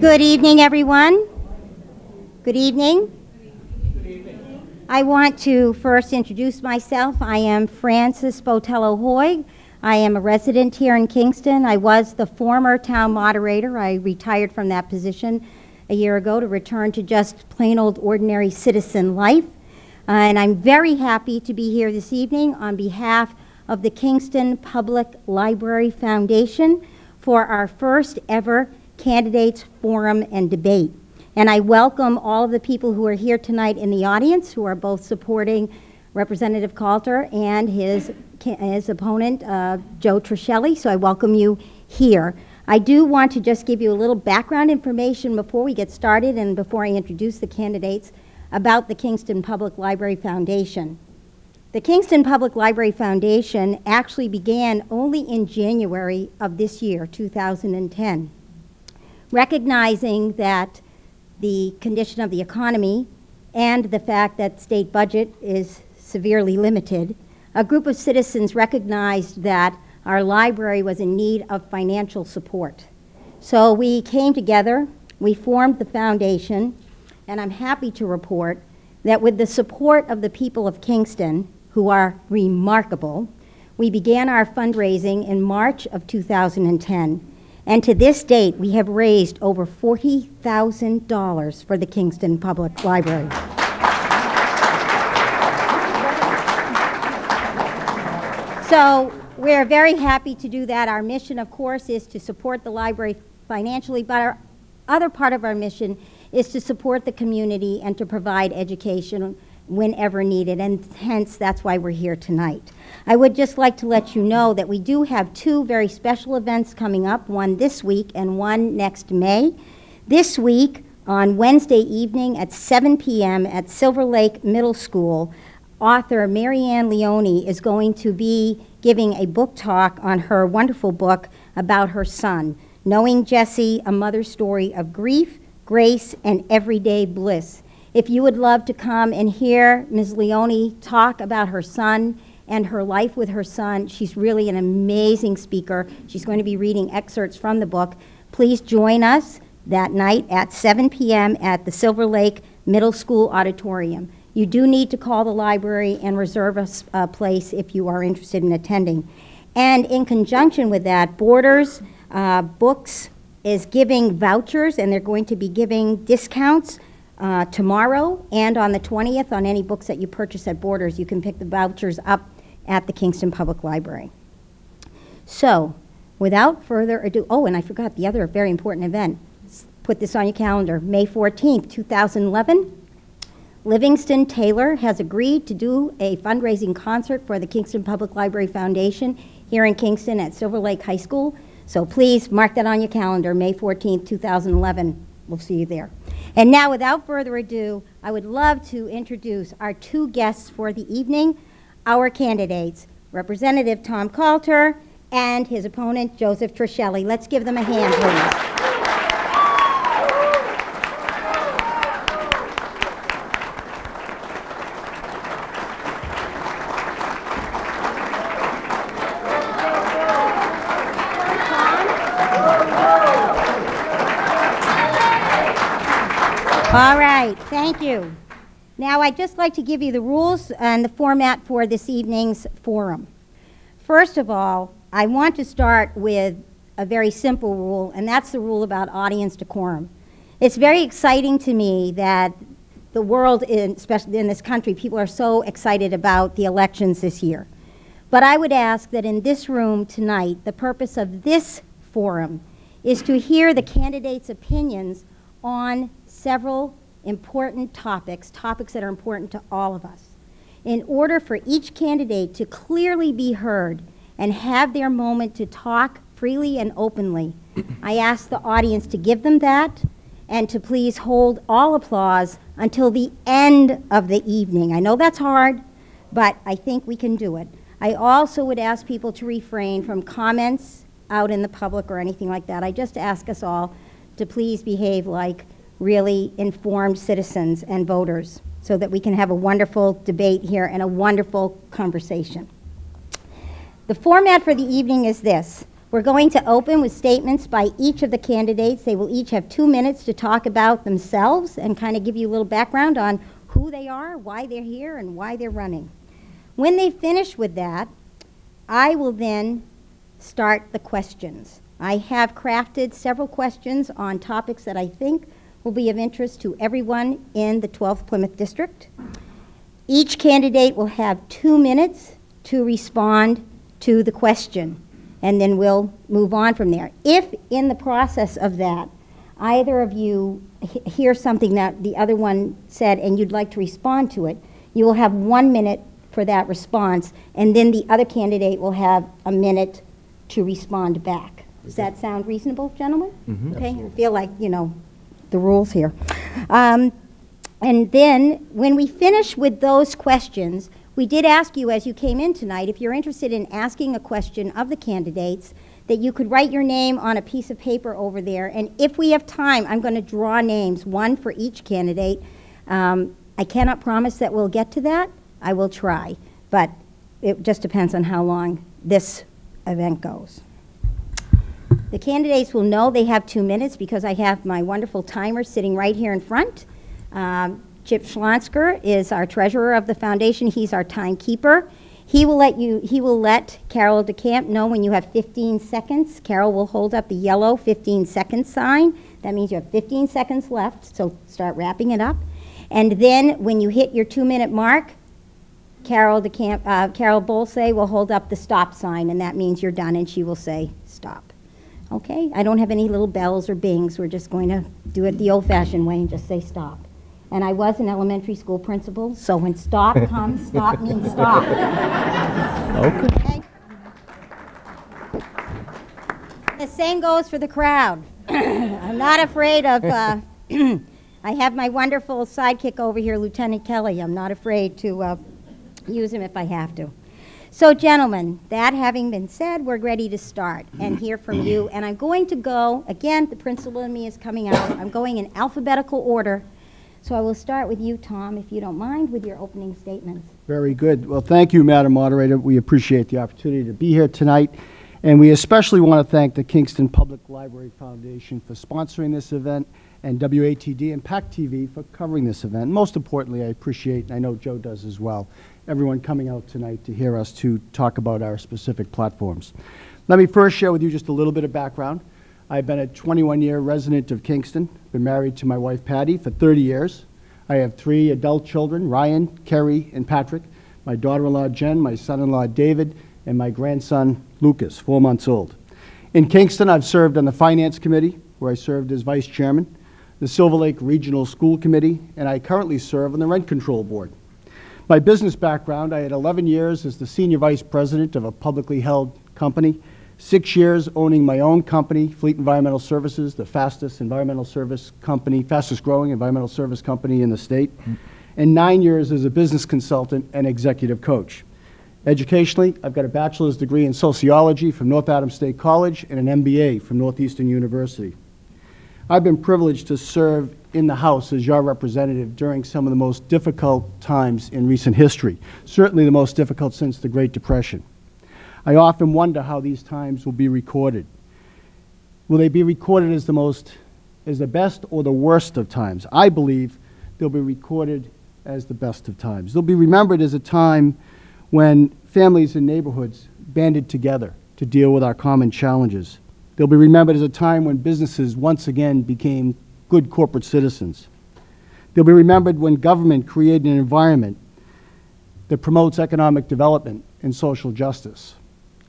Good evening, everyone. Good evening. I want to first introduce myself. I am Frances Botello-Hoy. I am a resident here in Kingston. I was the former town moderator. I retired from that position a year ago to return to just plain old ordinary citizen life. And I'm very happy to be here this evening on behalf of the Kingston Public Library Foundation for our first ever Candidates Forum and Debate. And I welcome all of the people who are here tonight in the audience who are both supporting Representative Calter and his opponent, Joe Truschelli. So I welcome you here. I do want to just give you a little background information before we get started and before I introduce the candidates about the Kingston Public Library Foundation. The Kingston Public Library Foundation actually began only in January of this year, 2010. Recognizing that the condition of the economy and the fact that state budget is severely limited, a group of citizens recognized that our library was in need of financial support. So we came together, we formed the foundation, and I'm happy to report that with the support of the people of Kingston, who are remarkable, we began our fundraising in March of 2010. And to this date, we have raised over $40,000 for the Kingston Public Library. So we're very happy to do that. Our mission, of course, is to support the library financially, but our other part of our mission is to support the community and to provide education whenever needed, and hence that's why we're here tonight. I would just like to let you know that we do have two very special events coming up, one this week and one next May. This week, on Wednesday evening at 7 p.m. at Silver Lake Middle School, author Mary Ann Leone is going to be giving a book talk on her wonderful book about her son, Knowing Jesse, A Mother's Story of Grief, Grace, and Everyday Bliss. If you would love to come and hear Ms. Leone talk about her son and her life with her son, she's really an amazing speaker. She's going to be reading excerpts from the book. Please join us that night at 7 p.m. at the Silver Lake Middle School Auditorium. You do need to call the library and reserve a place if you are interested in attending. And in conjunction with that, Borders Books is giving vouchers, and they're going to be giving discounts tomorrow and on the 20th on any books that you purchase at Borders. You can pick the vouchers up at the Kingston Public Library. So, without further ado, oh, and I forgot the other very important event. Put this on your calendar. May 14th, 2011. Livingston Taylor has agreed to do a fundraising concert for the Kingston Public Library Foundation here in Kingston at Silver Lake High School. So please mark that on your calendar, May 14th, 2011. We'll see you there. And now, without further ado, I would love to introduce our two guests for the evening, our candidates, Representative Tom Calter and his opponent, Joseph Truschelli. Let's give them a hand, please. All right, thank you. Now I'd just like to give you the rules and the format for this evening's forum. First of all, I want to start with a very simple rule, and that's the rule about audience decorum. It's very exciting to me that the world, especially in this country, people are so excited about the elections this year. But I would ask that in this room tonight, the purpose of this forum is to hear the candidates' opinions on several important topics that are important to all of us. In order for each candidate to clearly be heard and have their moment to talk freely and openly, I ask the audience to give them that and to please hold all applause until the end of the evening. I know that's hard, but I think we can do it. I also would ask people to refrain from comments out in the public or anything like that. I just ask us all to please behave like really informed citizens and voters so that we can have a wonderful debate here and a wonderful conversation. The format for the evening is this. We're going to open with statements by each of the candidates. They will each have 2 minutes to talk about themselves and kind of give you a little background on who they are, why they're here, and why they're running. When they finish with that, I will then start the questions. I have crafted several questions on topics that I think will be of interest to everyone in the 12th Plymouth District. Each candidate will have 2 minutes to respond to the question, and then we'll move on from there. If in the process of that, either of you hear something that the other one said and you'd like to respond to it, you will have 1 minute for that response, and then the other candidate will have a minute to respond back. Does that sound reasonable, gentlemen? Mm-hmm. Okay, I feel like, you know, the rules here. And then when we finish with those questions, we did ask you as you came in tonight, if you're interested in asking a question of the candidates, that you could write your name on a piece of paper over there. And if we have time, I'm going to draw names, one for each candidate. I cannot promise that we'll get to that. I will try, but it just depends on how long this event goes. The candidates will know they have 2 minutes because I have my wonderful timer sitting right here in front. Chip Schlonsker is our treasurer of the foundation. He's our timekeeper. He will let Carol DeCamp know when you have 15 seconds. Carol will hold up the yellow 15-second sign. That means you have 15 seconds left, so start wrapping it up. And then when you hit your 2-minute mark, Carol Bolsay will hold up the stop sign, and that means you're done, and she will say stop. Okay? I don't have any little bells or bings. We're just going to do it the old-fashioned way and just say stop. And I was an elementary school principal, so when stop comes, stop means stop. Okay. The same goes for the crowd. I'm not afraid of, I have my wonderful sidekick over here, Lieutenant Kelly. I'm not afraid to use him if I have to. So gentlemen, that having been said, we're ready to start and hear from you. And I'm going to go, again, the principal in me is coming out. I'm going in alphabetical order. So I will start with you, Tom, if you don't mind, with your opening statements. Very good. Well, thank you, Madam Moderator. We appreciate the opportunity to be here tonight. And we especially want to thank the Kingston Public Library Foundation for sponsoring this event, and WATD and PAC TV for covering this event. Most importantly, I appreciate, and I know Joe does as well, everyone coming out tonight to hear us to talk about our specific platforms. Let me first share with you just a little bit of background. I've been a 21-year resident of Kingston, been married to my wife Patty for 30 years. I have 3 adult children, Ryan, Kerry, and Patrick, my daughter-in-law Jen, my son-in-law David, and my grandson Lucas, 4 months old. In Kingston, I've served on the Finance Committee, where I served as Vice Chairman, the Silver Lake Regional School Committee, and I currently serve on the Rent Control Board. My business background, I had 11 years as the Senior Vice President of a publicly held company, 6 years owning my own company, Fleet Environmental Services, the fastest growing environmental service company in the state, and 9 years as a business consultant and executive coach. Educationally, I've got a bachelor's degree in sociology from North Adams State College and an MBA from Northeastern University. I've been privileged to serve in the House as your representative during some of the most difficult times in recent history, certainly the most difficult since the Great Depression. I often wonder how these times will be recorded. Will they be recorded as the best or the worst of times? I believe they'll be recorded as the best of times. They'll be remembered as a time when families and neighborhoods banded together to deal with our common challenges. They'll be remembered as a time when businesses once again became good corporate citizens. They'll be remembered when government created an environment that promotes economic development and social justice.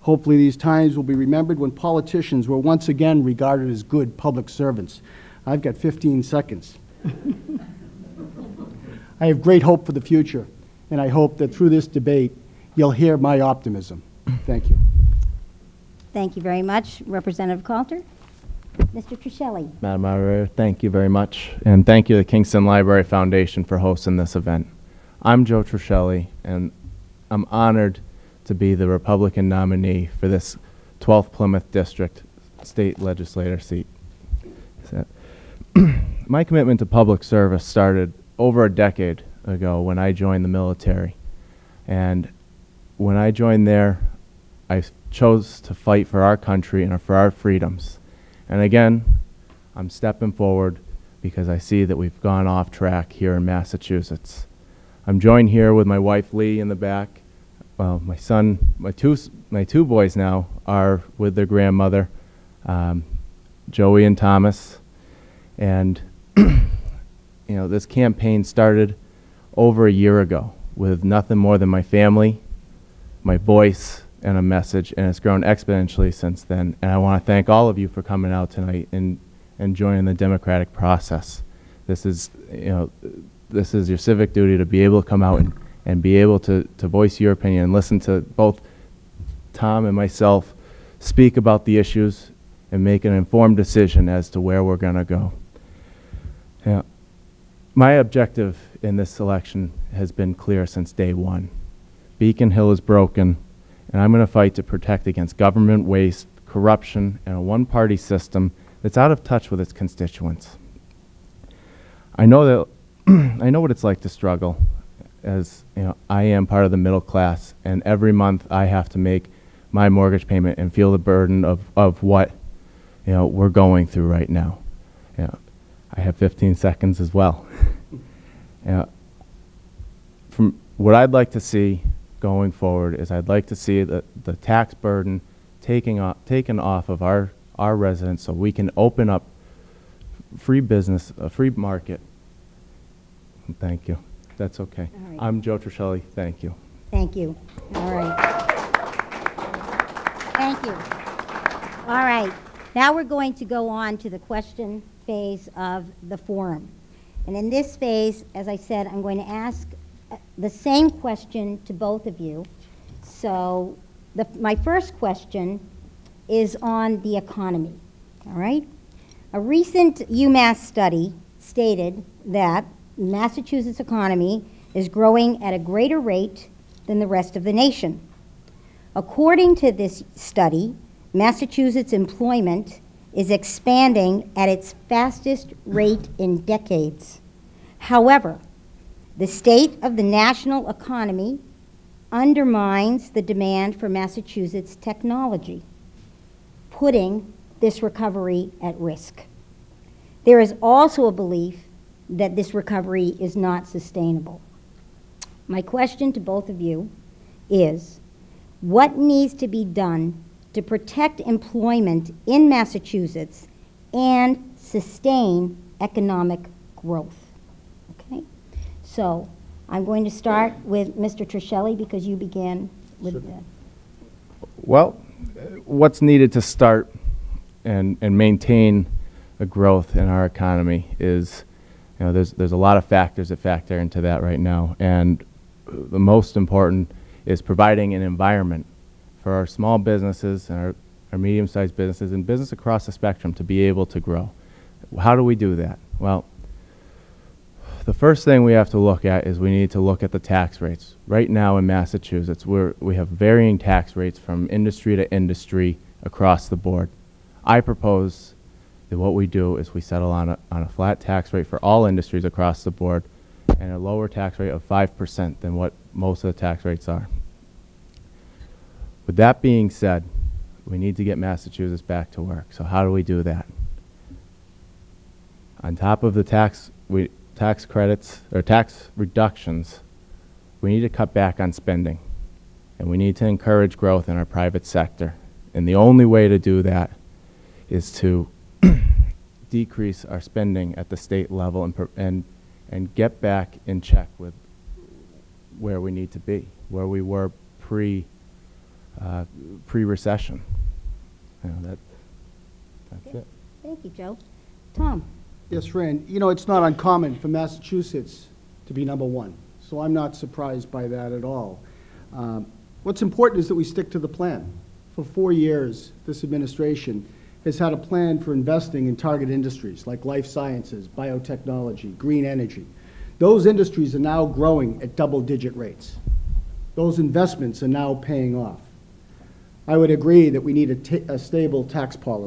Hopefully these times will be remembered when politicians were once again regarded as good public servants. I've got 15 seconds. I have great hope for the future, and I hope that through this debate, you'll hear my optimism. Thank you. Thank you very much, Representative Calter. Mr. Truschelli. Madam Moderator, thank you very much, and thank you to the Kingston Library Foundation for hosting this event. I'm Joe Truschelli, and I'm honored to be the Republican nominee for this 12th Plymouth District state legislator seat. My commitment to public service started over a decade ago when I joined the military. And when I joined there, I chose to fight for our country and for our freedoms. And again, I'm stepping forward because I see that we've gone off track here in Massachusetts. I'm joined here with my wife Lee in the back. Well, my son, my two boys now are with their grandmother, Joey and Thomas. And you know, this campaign started over a year ago with nothing more than my family, my voice, and a message, and it's grown exponentially since then. And I want to thank all of you for coming out tonight and joining the democratic process. This is, you know, this is your civic duty to be able to come out and be able to voice your opinion and listen to both Tom and myself speak about the issues and make an informed decision as to where we're going to go. Yeah. My objective in this election has been clear since day one. Beacon Hill is broken, and I'm going to fight to protect against government waste, corruption, and a one-party system that's out of touch with its constituents. I know that I know what it's like to struggle, as you know, I am part of the middle class, and every month I have to make my mortgage payment and feel the burden of what, you know, we're going through right now. You know, I have 15 seconds as well. You know, from what I'd like to see going forward is I'd like to see the tax burden taken off of our residents so we can open up free business, a free market. Thank you. That's okay. All right. I'm Joe Truschelli. Thank you. Thank you. All right. Thank you. All right. Now we're going to go on to the question phase of the forum. And in this phase, as I said, I'm going to ask the same question to both of you. So my first question is on the economy. All right? A recent UMass study stated that Massachusetts economy is growing at a greater rate than the rest of the nation. According to this study, Massachusetts employment is expanding at its fastest rate in decades. However, the state of the national economy undermines the demand for Massachusetts technology, putting this recovery at risk. There is also a belief that this recovery is not sustainable. My question to both of you is, what needs to be done to protect employment in Massachusetts and sustain economic growth? Okay, so I'm going to start with Mr. Truschelli because you began with the... Well, what's needed to start and maintain a growth in our economy is, you know, there's a lot of factors that factor into that right now, and the most important is providing an environment for our small businesses and our medium-sized businesses and business across the spectrum to be able to grow. How do we do that? Well, the first thing we have to look at is we need to look at the tax rates. Right now in Massachusetts, we have varying tax rates from industry to industry across the board. I propose that what we do is we settle on a flat tax rate for all industries across the board and a lower tax rate of 5% than what most of the tax rates are. With that being said, we need to get Massachusetts back to work. So how do we do that? On top of the tax credits or tax reductions, we need to cut back on spending, and we need to encourage growth in our private sector. And the only way to do that is to decrease our spending at the state level and get back in check with where we need to be, where we were pre-recession. You know, that's it. Thank you, Joe. Tom? Yes, Fran, you know, it's not uncommon for Massachusetts to be number one, so I'm not surprised by that at all. What's important is that we stick to the plan. For 4 years, this administration has had a plan for investing in target industries like life sciences, biotechnology, green energy. Those industries are now growing at double-digit rates. Those investments are now paying off. I would agree that we need a stable tax policy.